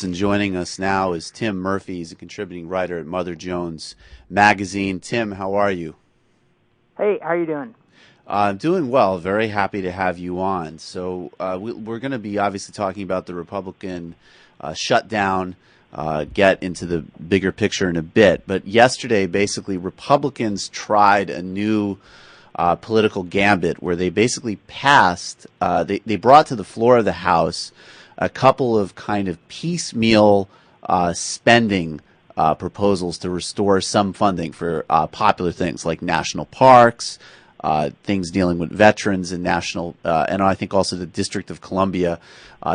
And joining us now is Tim Murphy. He's a contributing writer at Mother Jones Magazine. Tim, how are you? Hey, how are you doing? I'm doing well. Very happy to have you on. So we're going to be obviously talking about the Republican shutdown, get into the bigger picture in a bit. But yesterday, basically, Republicans tried a new political gambit where they basically passed, they brought to the floor of the House a couple of kind of piecemeal spending proposals to restore some funding for popular things like national parks, things dealing with veterans and national, and I think also the District of Columbia.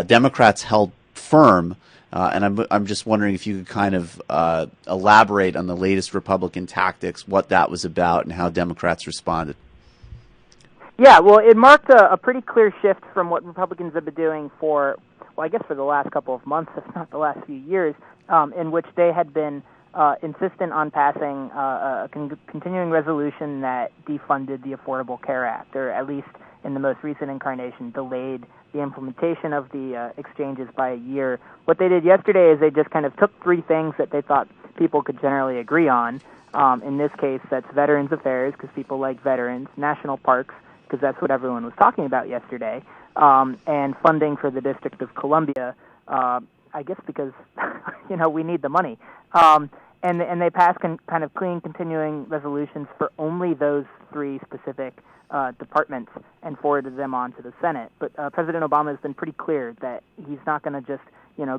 Democrats held firm, and I'm just wondering if you could kind of elaborate on the latest Republican tactics, what that was about, and how Democrats responded. Yeah, well, it marked a pretty clear shift from what Republicans have been doing for, well, I guess for the last couple of months, if not the last few years, in which they had been insistent on passing a continuing resolution that defunded the Affordable Care Act, or at least in the most recent incarnation, delayed the implementation of the exchanges by a year. What they did yesterday is they just kind of took three things that they thought people could generally agree on. In this case, that's Veterans Affairs, because people like veterans, national parks, because that's what everyone was talking about yesterday, and funding for the District of Columbia, I guess because, we need the money. And they passed kind of clean continuing resolutions for only those three specific departments and forwarded them on to the Senate. But President Obama has been pretty clear that he's not going to just,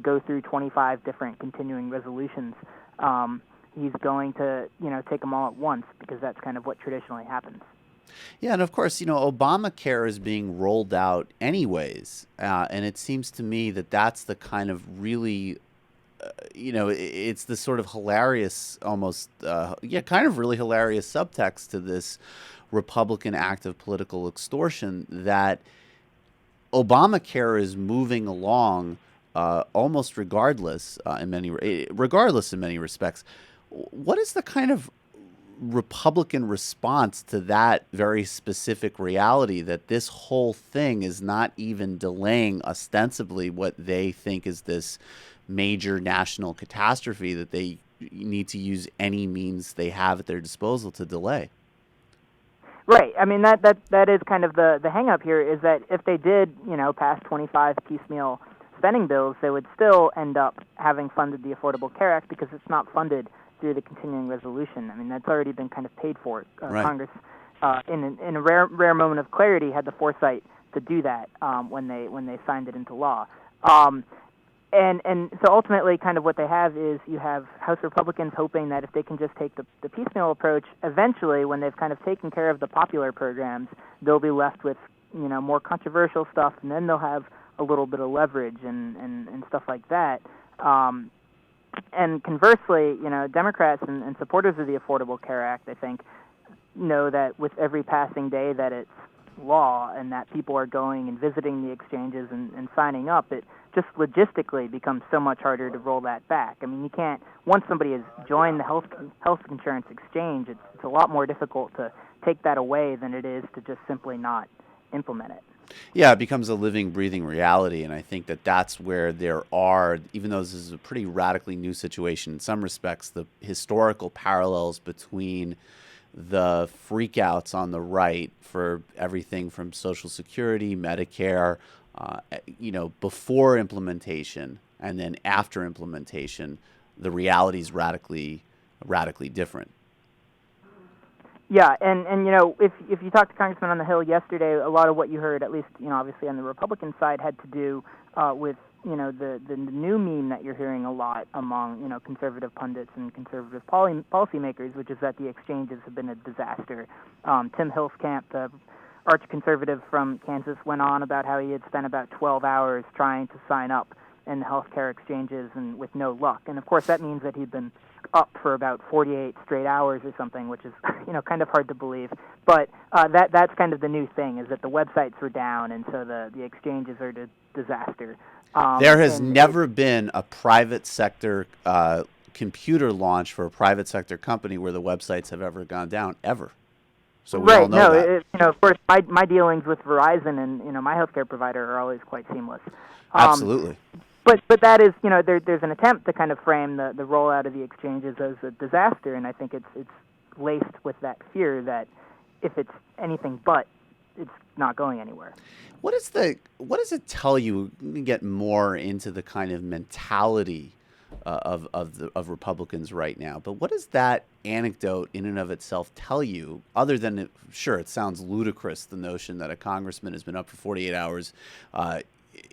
go through 25 different continuing resolutions. He's going to, take them all at once, because that's kind of what traditionally happens. Yeah, and of course, Obamacare is being rolled out anyways, and it seems to me that that's the kind of really, it's the sort of hilarious, almost, kind of really hilarious subtext to this Republican act of political extortion that Obamacare is moving along almost regardless in many respects. What is the kind of Republican response to that very specific reality that this whole thing is not even delaying ostensibly what they think is this major national catastrophe that they need to use any means they have at their disposal to delay? Right. I mean, that is kind of the hang up here, is that if they did, pass 25 piecemeal spending bills, they would still end up having funded the Affordable Care Act, because it's not funded through the continuing resolution. I mean, that's already been kind of paid for. Right. Congress, in a rare moment of clarity, had the foresight to do that when they signed it into law. And so ultimately, kind of what they have is you have House Republicans hoping that if they can just take the piecemeal approach, eventually, when they've kind of taken care of the popular programs, they'll be left with more controversial stuff, and then they'll have a little bit of leverage and stuff like that. And conversely, Democrats and supporters of the Affordable Care Act, I think, know that with every passing day that it's law and that people are going and visiting the exchanges and signing up, it just logistically becomes so much harder to roll that back. I mean, you can't, once somebody has joined the health insurance exchange, it's a lot more difficult to take that away than it is to just simply not implement it. Yeah, it becomes a living, breathing reality, and I think that that's where there are, even though this is a pretty radically new situation in some respects, the historical parallels between the freakouts on the right for everything from Social Security, Medicare, before implementation, and then after implementation, the reality is radically different. Yeah, and if you talked to Congressman on the Hill yesterday, a lot of what you heard, at least obviously on the Republican side, had to do with the new meme that you're hearing a lot among conservative pundits and conservative policymakers, which is that the exchanges have been a disaster. Tim Hilskamp, the arch conservative from Kansas, went on about how he had spent about 12 hours trying to sign up in the healthcare exchanges and with no luck. And of course, that means that he'd been up for about 48 straight hours or something, which is kind of hard to believe. But that's kind of the new thing, is that the websites were down, and so the exchanges are a disaster. There has never been a private sector computer launch for a private sector company where the websites have ever gone down, ever. So we all know that. Of course, my dealings with Verizon and my healthcare provider are always quite seamless. Absolutely. But that is, there's an attempt to kind of frame the rollout of the exchanges as a disaster, and I think it's laced with that fear that if it's anything but, it's not going anywhere. What does it tell you? We can get more into the kind of mentality of Republicans right now, but what does that anecdote in and of itself tell you? Other than it sounds ludicrous, the notion that a congressman has been up for 48 hours.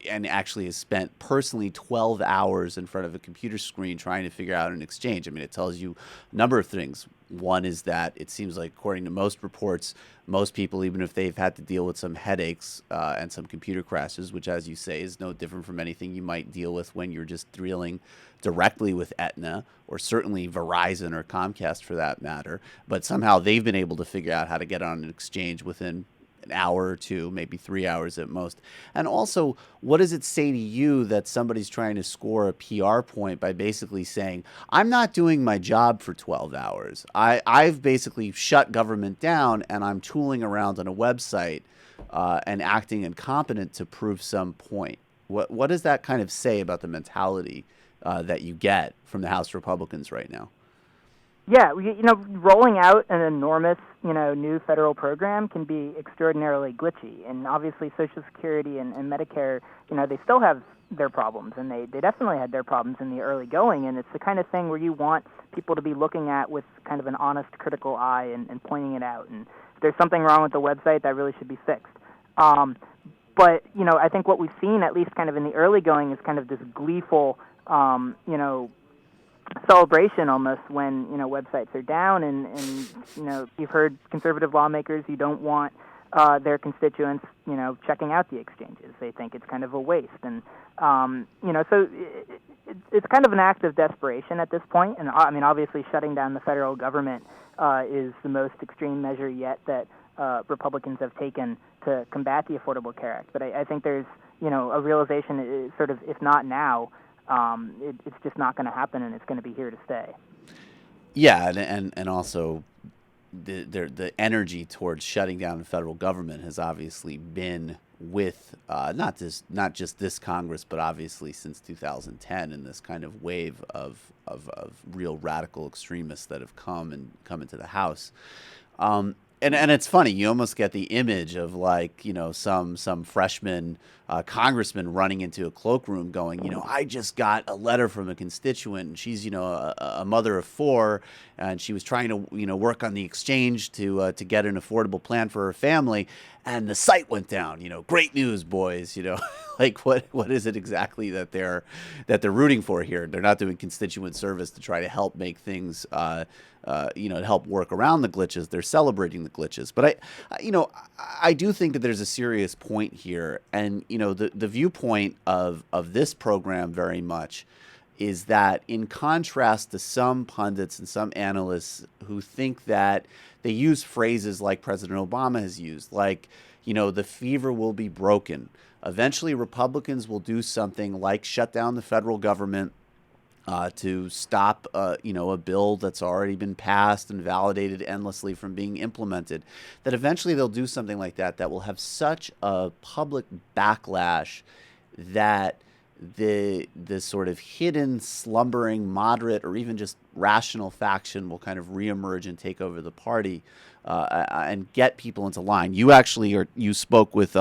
And actually has spent personally 12 hours in front of a computer screen trying to figure out an exchange. I mean, it tells you a number of things. One is that it seems like, according to most reports, most people, even if they've had to deal with some headaches and some computer crashes, which, as you say, is no different from anything you might deal with when you're just dealing directly with Aetna, or certainly Verizon or Comcast for that matter, but somehow they've been able to figure out how to get on an exchange within an hour or two, maybe 3 hours at most. And also, what does it say to you that somebody's trying to score a PR point by basically saying, I'm not doing my job for 12 hours. I've basically shut government down and I'm tooling around on a website and acting incompetent to prove some point. What does that kind of say about the mentality that you get from the House Republicans right now? Yeah, rolling out an enormous, new federal program can be extraordinarily glitchy. And obviously Social Security and Medicare, they still have their problems, and they definitely had their problems in the early going. And it's the kind of thing where you want people to be looking at with kind of an honest, critical eye and pointing it out. And if there's something wrong with the website, that really should be fixed. But, I think what we've seen, at least kind of in the early going, is kind of this gleeful, celebration almost when websites are down, and you've heard conservative lawmakers who don't want their constituents checking out the exchanges. They think it's kind of a waste, and so it's kind of an act of desperation at this point. And I mean, obviously shutting down the federal government is the most extreme measure yet that Republicans have taken to combat the Affordable Care Act. But I think there's a realization, sort of, if not now, it's just not going to happen, and it's going to be here to stay. Yeah, and also the energy towards shutting down the federal government has obviously been with not just this Congress, but obviously since 2010, and this kind of wave of real radical extremists that have come into the House. And it's funny, you almost get the image of some freshman congressman running into a cloakroom going, I just got a letter from a constituent, and she's a mother of four, and she was trying to work on the exchange to get an affordable plan for her family, and the site went down. Great news, boys. What is it exactly that they're rooting for here? They're not doing constituent service to try to help make things to help work around the glitches. They're celebrating the glitches. But I do think that there's a serious point here, and the viewpoint of this program very much is that, in contrast to some pundits and some analysts who think that they use phrases like President Obama has used, like, the fever will be broken. Eventually, Republicans will do something like shut down the federal government to stop, a bill that's already been passed and validated endlessly from being implemented. That eventually they'll do something like that will have such a public backlash that the sort of hidden, slumbering, moderate, or even just rational faction will kind of reemerge and take over the party and get people into line. You spoke with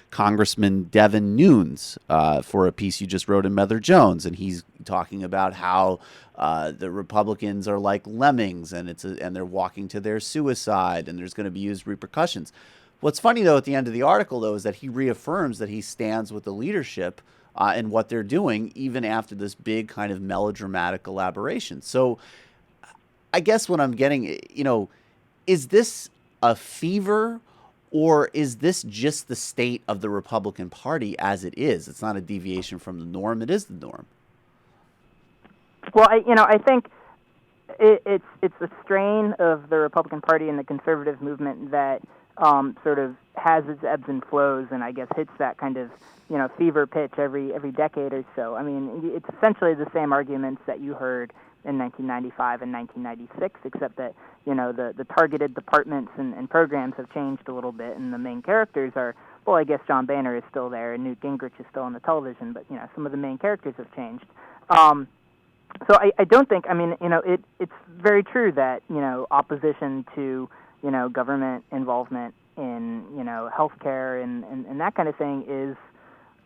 Congressman Devin Nunes for a piece you just wrote in Mother Jones, and he's talking about how the Republicans are like lemmings, and they're walking to their suicide, and there's going to be used repercussions. What's funny, though, at the end of the article, though, is that he reaffirms that he stands with the leadership and what they're doing, even after this big kind of melodramatic elaboration. So I guess what I'm getting, is this a fever, or is this just the state of the Republican Party as it is? It's not a deviation from the norm. It is the norm. Well, I think it's a strain of the Republican Party and the conservative movement that sort of has its ebbs and flows, and I guess hits that kind of fever pitch every decade or so. I mean, it's essentially the same arguments that you heard in 1995 and 1996, except that the targeted departments and programs have changed a little bit, and the main characters are well, I guess John Boehner is still there and Newt Gingrich is still on the television, but some of the main characters have changed. So I don't think, it's very true that, opposition to, government involvement in, healthcare and that kind of thing is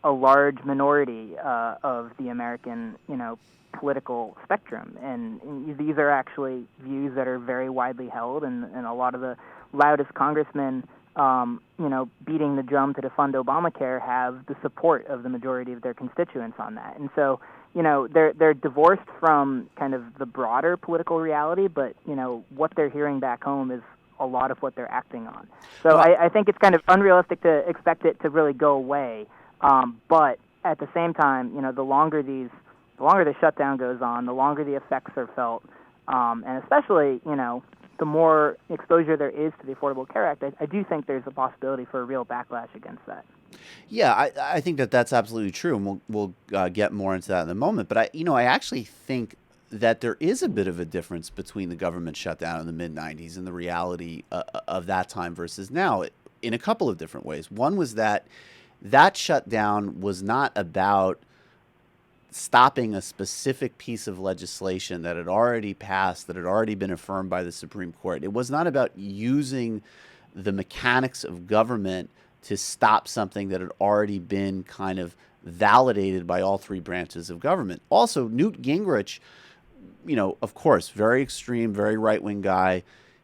a large minority of the American, political spectrum. And these are actually views that are very widely held, and a lot of the loudest congressmen, beating the drum to defund Obamacare have the support of the majority of their constituents on that. And so, they're divorced from kind of the broader political reality, but, what they're hearing back home is a lot of what they're acting on. So I think it's kind of unrealistic to expect it to really go away. But at the same time, the longer the shutdown goes on, the longer the effects are felt, and especially, the more exposure there is to the Affordable Care Act, I do think there's a possibility for a real backlash against that. Yeah, I think that's absolutely true, and we'll get more into that in a moment. But I actually think that there is a bit of a difference between the government shutdown in the mid-'90s and the reality of that time versus now in a couple of different ways. One was that shutdown was not about stopping a specific piece of legislation that had already passed, that had already been affirmed by the Supreme Court. It was not about using the mechanics of government to stop something that had already been kind of validated by all three branches of government. Also, Newt Gingrich, of course, very extreme, very right-wing guy.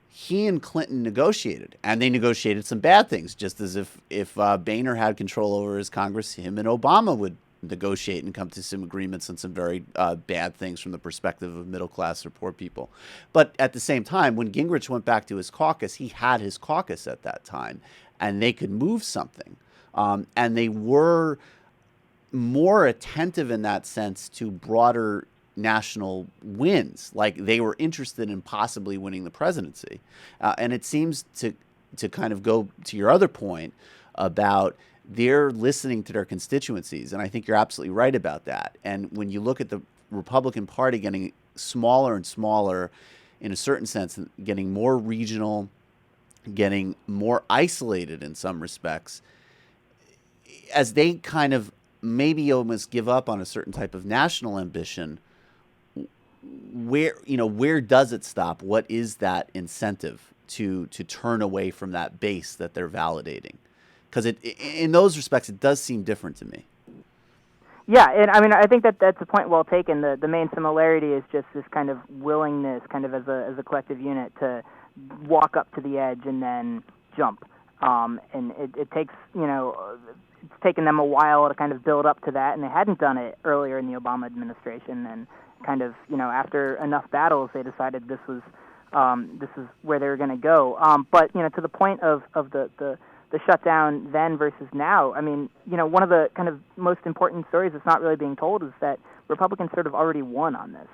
He and Clinton negotiated, and they negotiated some bad things, just as if Boehner had control over his Congress, him and Obama would negotiate and come to some agreements on some very bad things from the perspective of middle class or poor people. But at the same time, when Gingrich went back to his caucus, he had his caucus at that time, and they could move something. And they were more attentive in that sense to broader national wins. Like, they were interested in possibly winning the presidency. And it seems to kind of go to your other point about they're listening to their constituencies. And I think you're absolutely right about that. And when you look at the Republican Party getting smaller and smaller, in a certain sense, getting more regional, getting more isolated in some respects, as they kind of maybe almost give up on a certain type of national ambition, where does it stop? What is that incentive to turn away from that base that they're validating? Because in those respects, it does seem different to me. Yeah, and I think that's a point well taken. The main similarity is just this kind of willingness, kind of as a collective unit, to walk up to the edge and then jump. And it takes, it's taken them a while to kind of build up to that, and they hadn't done it earlier in the Obama administration. And kind of, after enough battles, they decided this is where they were going to go. But to the point of the shutdown then versus now, one of the kind of most important stories that's not really being told is that Republicans sort of already won on this.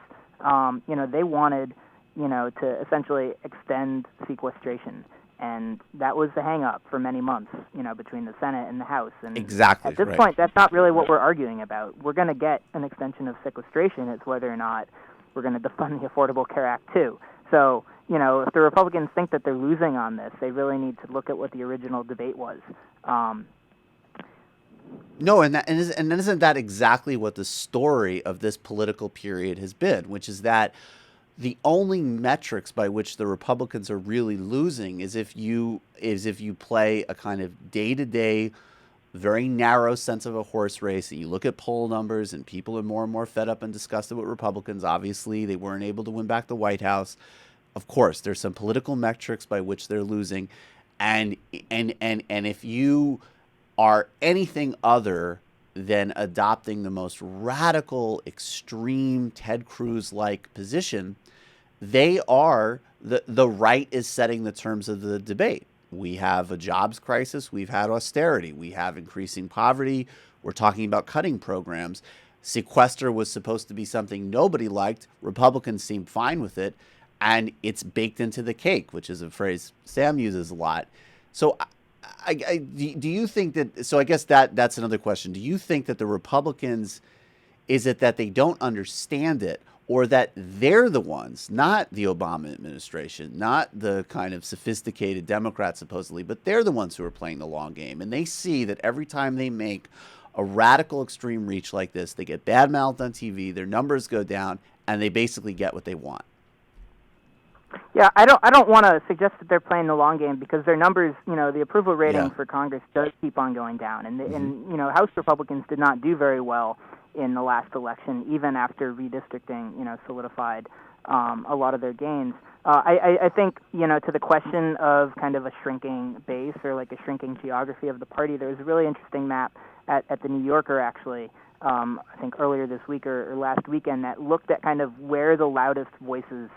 They wanted, to essentially extend sequestration. And that was the hang-up for many months, between the Senate and the House. And exactly. At this point, that's not really what we're arguing about. We're going to get an extension of sequestration. It's whether or not we're going to defund the Affordable Care Act, too. So, if the Republicans think that they're losing on this, they really need to look at what the original debate was. No, and isn't that exactly what the story of this political period has been, which is that the only metrics by which the Republicans are really losing is if you play a kind of day-to-day, very narrow sense of a horse race, and you look at poll numbers, and people are more and more fed up and disgusted with Republicans. Obviously, they weren't able to win back the White House. Of course, there's some political metrics by which they're losing, and if you are anything other than adopting the most radical, extreme Ted Cruz-like position, they are the right is setting the terms of the debate. We have a jobs crisis. We've had austerity. We have increasing poverty. We're talking about cutting programs. Sequester was supposed to be something nobody liked. Republicans seem fine with it. And it's baked into the cake, which is a phrase Sam uses a lot. So do you think that – so I guess that's another question. Do you think that the Republicans – is it that they don't understand it, or that they're the ones, not the Obama administration, not the kind of sophisticated Democrats supposedly, but they're the ones who are playing the long game. And they see that every time they make a radical extreme reach like this, they get badmouthed on TV, their numbers go down, and they basically get what they want. Yeah, I don't want to suggest that they're playing the long game, because their numbers, the approval rating for Congress does keep on going down, and House Republicans did not do very well in the last election, even after redistricting, solidified a lot of their gains. I think, to the question of kind of a shrinking base or like a shrinking geography of the party, there was a really interesting map at the New Yorker, actually, I think earlier this week or last weekend, that looked at kind of where the loudest voices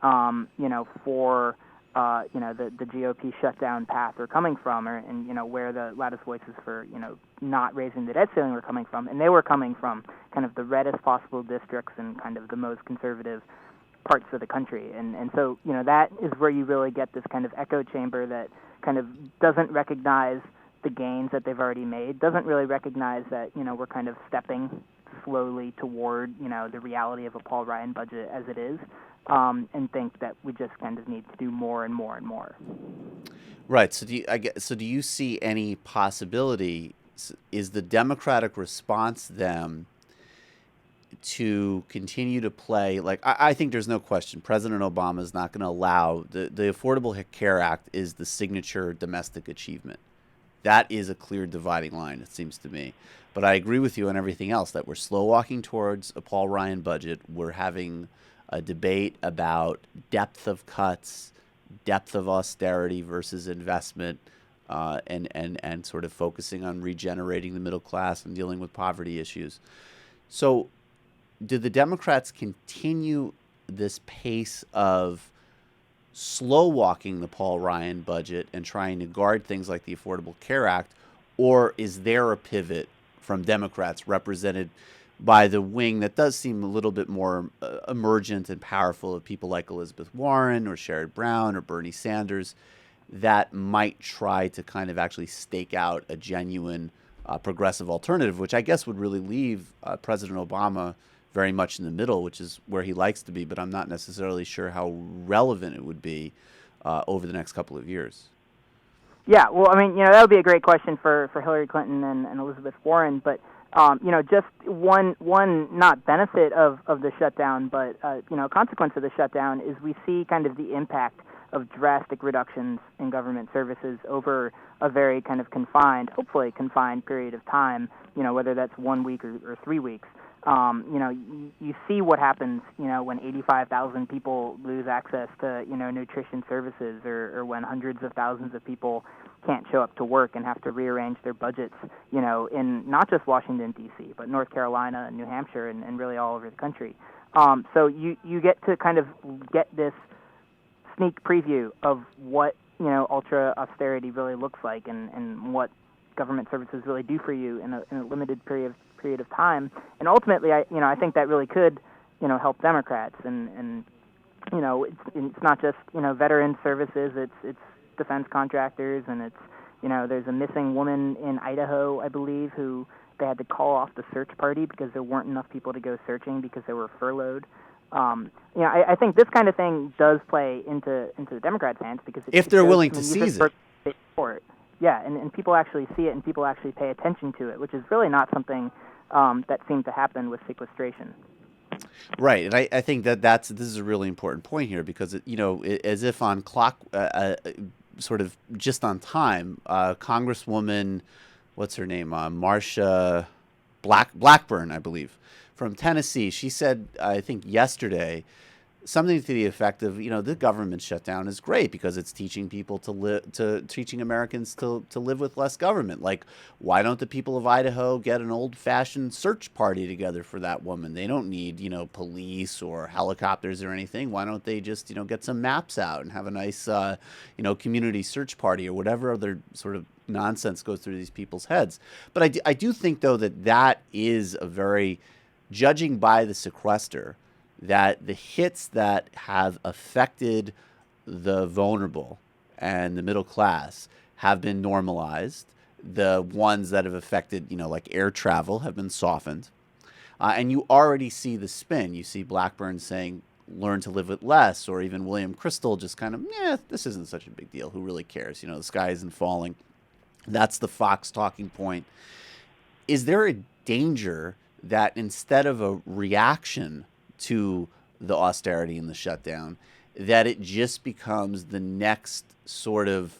for the GOP shutdown path are coming from, and where the loudest voices for not raising the debt ceiling were coming from, and they were coming from kind of the reddest possible districts and kind of the most conservative parts of the country, and so that is where you really get this kind of echo chamber that kind of doesn't recognize the gains that they've already made, doesn't really recognize that we're kind of stepping slowly toward the reality of a Paul Ryan budget as it is. And think that we just kind of need to do more and more and more. Right. So do you see any possibility? Is the Democratic response then to continue to play? Like, I think there's no question President Obama is not going to allow the Affordable Care Act is the signature domestic achievement. That is a clear dividing line, it seems to me. But I agree with you on everything else, that we're slow walking towards a Paul Ryan budget. We're having a debate about depth of cuts, depth of austerity versus investment, and sort of focusing on regenerating the middle class and dealing with poverty issues. So do the Democrats continue this pace of slow walking the Paul Ryan budget and trying to guard things like the Affordable Care Act, or is there a pivot from Democrats represented by the wing that does seem a little bit more emergent and powerful of people like Elizabeth Warren or Sherrod Brown or Bernie Sanders that might try to kind of actually stake out a genuine progressive alternative, which I guess would really leave President Obama very much in the middle, which is where he likes to be, but I'm not necessarily sure how relevant it would be over the next couple of years. Yeah, well, I mean, that would be a great question for Hillary Clinton and Elizabeth Warren, but just one not benefit of the shutdown, but consequence of the shutdown is we see kind of the impact of drastic reductions in government services over a very kind of hopefully confined period of time. Whether that's 1 week or 3 weeks. You see what happens, when 85,000 people lose access to, nutrition services, or when hundreds of thousands of people can't show up to work and have to rearrange their budgets, in not just Washington, D.C., but North Carolina and New Hampshire and really all over the country. So you get to kind of get this sneak preview of what, ultra austerity really looks like and what government services really do for you in a limited period of time. And ultimately, I think that really could, help Democrats. And it's not just, veteran services, it's defense contractors, and it's, there's a missing woman in Idaho, I believe, who they had to call off the search party because there weren't enough people to go searching because they were furloughed. I think this kind of thing does play into the Democrats' hands, because if they're willing to seize it. Yeah, and people actually see it and people actually pay attention to it, which is really not something that seemed to happen with sequestration. Right, and I think this is a really important point here, because as if on clock, sort of just on time, Congresswoman, what's her name, Marsha Blackburn, I believe, from Tennessee, she said, I think yesterday, something to the effect of, the government shutdown is great because it's teaching people teaching Americans to live with less government. Like, why don't the people of Idaho get an old-fashioned search party together for that woman? They don't need, police or helicopters or anything. Why don't they just, get some maps out and have a nice, community search party or whatever other sort of nonsense goes through these people's heads. But I do think, though, that is a very, judging by the sequester, that the hits that have affected the vulnerable and the middle class have been normalized. The ones that have affected, like air travel, have been softened. And you already see the spin. You see Blackburn saying, learn to live with less, or even William Crystal just kind of, this isn't such a big deal. Who really cares? The sky isn't falling. That's the Fox talking point. Is there a danger that instead of a reaction to the austerity and the shutdown, that it just becomes the next sort of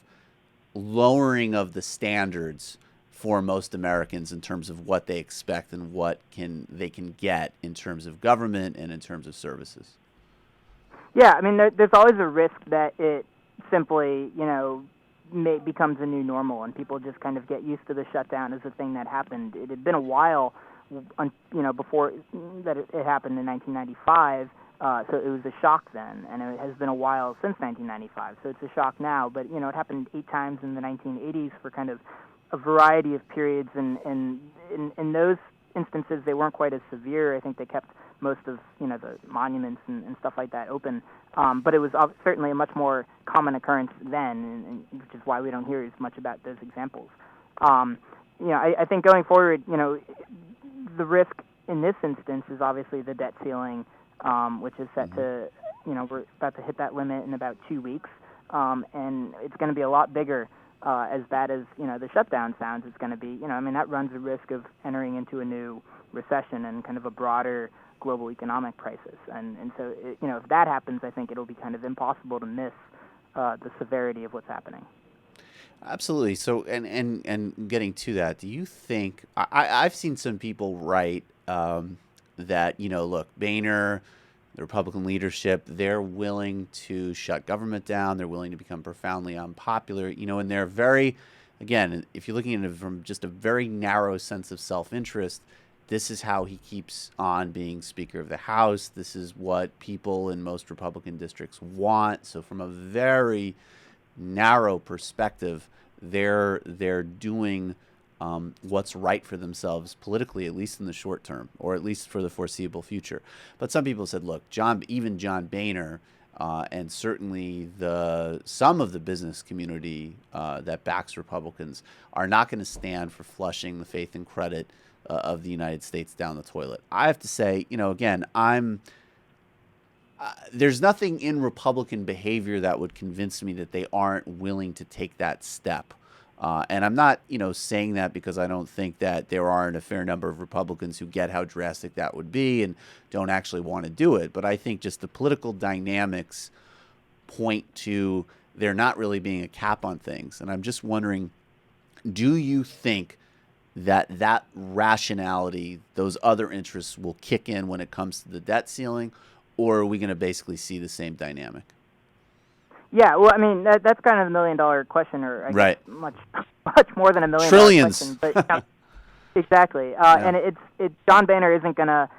lowering of the standards for most Americans in terms of what they expect and what they can get in terms of government and in terms of services? Yeah, I mean, there's always a risk that it simply, becomes a new normal, and people just kind of get used to the shutdown as a thing that happened. It had been a while, before that it happened in 1995. So it was a shock then, and it has been a while since 1995. So it's a shock now, but it happened 8 times in the 1980s for kind of a variety of periods, and in those instances they weren't quite as severe. I think they kept most of the monuments and stuff like that open, but it was certainly a much more common occurrence then, and which is why we don't hear as much about those examples. I think going forward, the risk in this instance is obviously the debt ceiling, which is set to, we're about to hit that limit in about 2 weeks, and it's going to be a lot bigger. As bad as the shutdown sounds, it's going to be. That runs a risk of entering into a new recession and kind of a broader global economic crisis. And so, if that happens, I think it'll be kind of impossible to miss the severity of what's happening. Absolutely. So, and getting to that, do you think I've seen some people write that look, Boehner, the Republican leadership, they're willing to shut government down. They're willing to become profoundly unpopular. And they're very, again, if you're looking at it from just a very narrow sense of self-interest, this is how he keeps on being Speaker of the House. This is what people in most Republican districts want. So from a very narrow perspective, they're doing what's right for themselves politically, at least in the short term, or at least for the foreseeable future. But some people said, look, even John Boehner, and certainly some of the business community that backs Republicans are not going to stand for flushing the faith and credit of the United States down the toilet. I have to say, again, there's nothing in Republican behavior that would convince me that they aren't willing to take that step. And I'm not, saying that because I don't think that there aren't a fair number of Republicans who get how drastic that would be and don't actually want to do it. But I think just the political dynamics point to there not really being a cap on things. And I'm just wondering, do you think that rationality, those other interests will kick in when it comes to the debt ceiling, or are we going to basically see the same dynamic? Yeah, well, that's kind of a $1 million question, or I guess much more than $1 million Trillions. Question. But exactly, and it's John Boehner isn't going to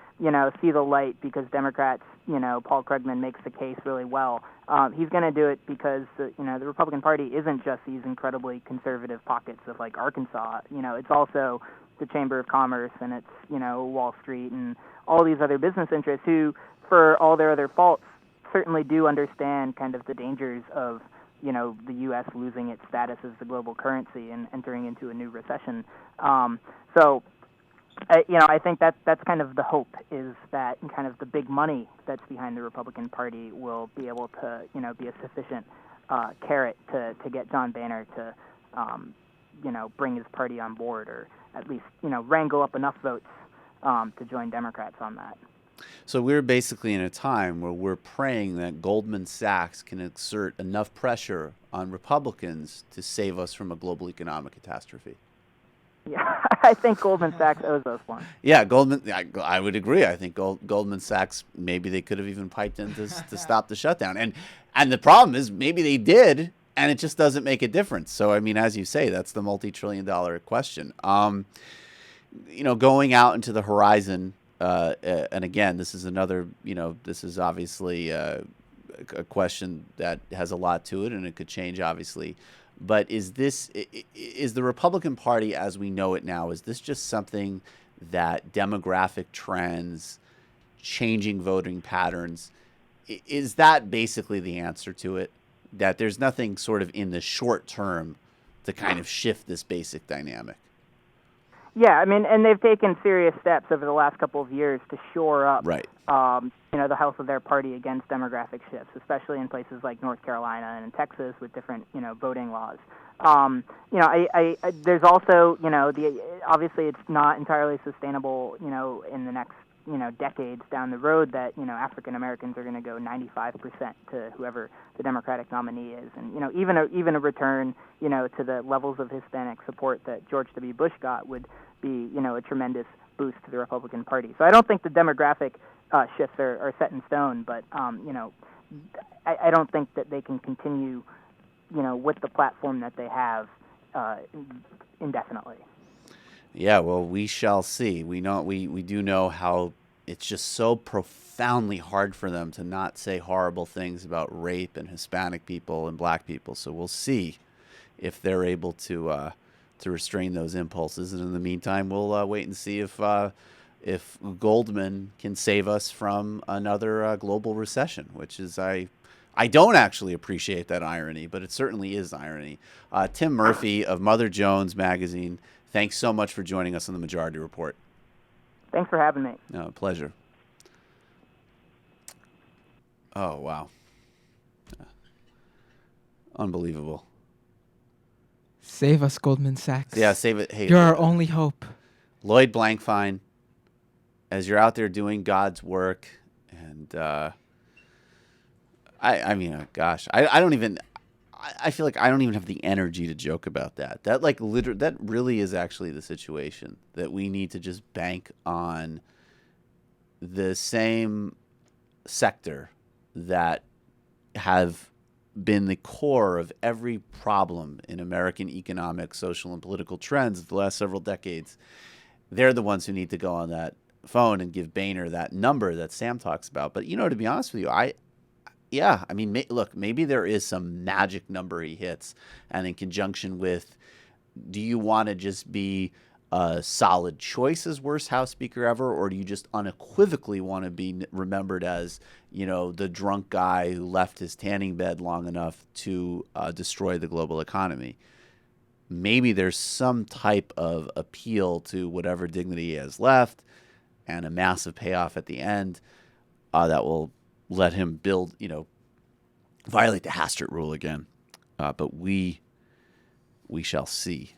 see the light because Democrats, Paul Krugman makes the case really well. He's going to do it because the Republican Party isn't just these incredibly conservative pockets of like Arkansas. It's also the Chamber of Commerce, and it's Wall Street and all these other business interests who, for all their other faults, certainly do understand kind of the dangers of the U.S. losing its status as the global currency and entering into a new recession. So I think that's kind of the hope, is that kind of the big money that's behind the Republican Party will be able to be a sufficient carrot to get John Boehner to bring his party on board, or at least wrangle up enough votes to join Democrats on that. So we're basically in a time where we're praying that Goldman Sachs can exert enough pressure on Republicans to save us from a global economic catastrophe. Yeah, I think Goldman Sachs owes us one. Yeah, I would agree. I think Goldman Sachs, maybe they could have even piped in to stop the shutdown. And the problem is maybe they did, and it just doesn't make a difference. So, as you say, that's the multi-trillion-dollar question. Going out into the horizon, and again, this is another, this is obviously a question that has a lot to it, and it could change, obviously. But is the Republican Party as we know it now, is this just something that demographic trends, changing voting patterns, is that basically the answer to it? That there's nothing sort of in the short term to kind of shift this basic dynamic? Yeah, I mean, and they've taken serious steps over the last couple of years to shore up, Right. the health of their party against demographic shifts, especially in places like North Carolina and in Texas with different, voting laws. There's also, obviously it's not entirely sustainable, in the next, decades down the road that, African Americans are going to go 95% to whoever the Democratic nominee is. And, even a return, to the levels of Hispanic support that George W. Bush got would be, a tremendous boost to the Republican Party. So I don't think the demographic shifts are set in stone, but, I don't think that they can continue, with the platform that they have indefinitely. Yeah, well, we shall see. We do know how it's just so profoundly hard for them to not say horrible things about rape and Hispanic people and black people. So we'll see if they're able to restrain those impulses. And in the meantime, we'll wait and see if Goldman can save us from another global recession, which is I don't actually appreciate that irony, but it certainly is irony. Tim Murphy of Mother Jones Magazine, thanks so much for joining us on the Majority Report. Thanks for having me. No, pleasure. Oh, wow. Unbelievable. Save us, Goldman Sachs. Yeah, save it. Hey, you're our only hope. Lloyd Blankfein, as you're out there doing God's work, and I feel like I don't even have the energy to joke about that. That really is actually the situation, that we need to just bank on the same sector that have been the core of every problem in American economic, social, and political trends of the last several decades. They're the ones who need to go on that phone and give Boehner that number that Sam talks about. But, to be honest with you, look, maybe there is some magic number he hits, and in conjunction with, do you want to just be a solid choice as worst House Speaker ever, or do you just unequivocally want to be remembered as, the drunk guy who left his tanning bed long enough to destroy the global economy? Maybe there's some type of appeal to whatever dignity he has left and a massive payoff at the end that will let him build, violate the Hastert rule again. But we shall see.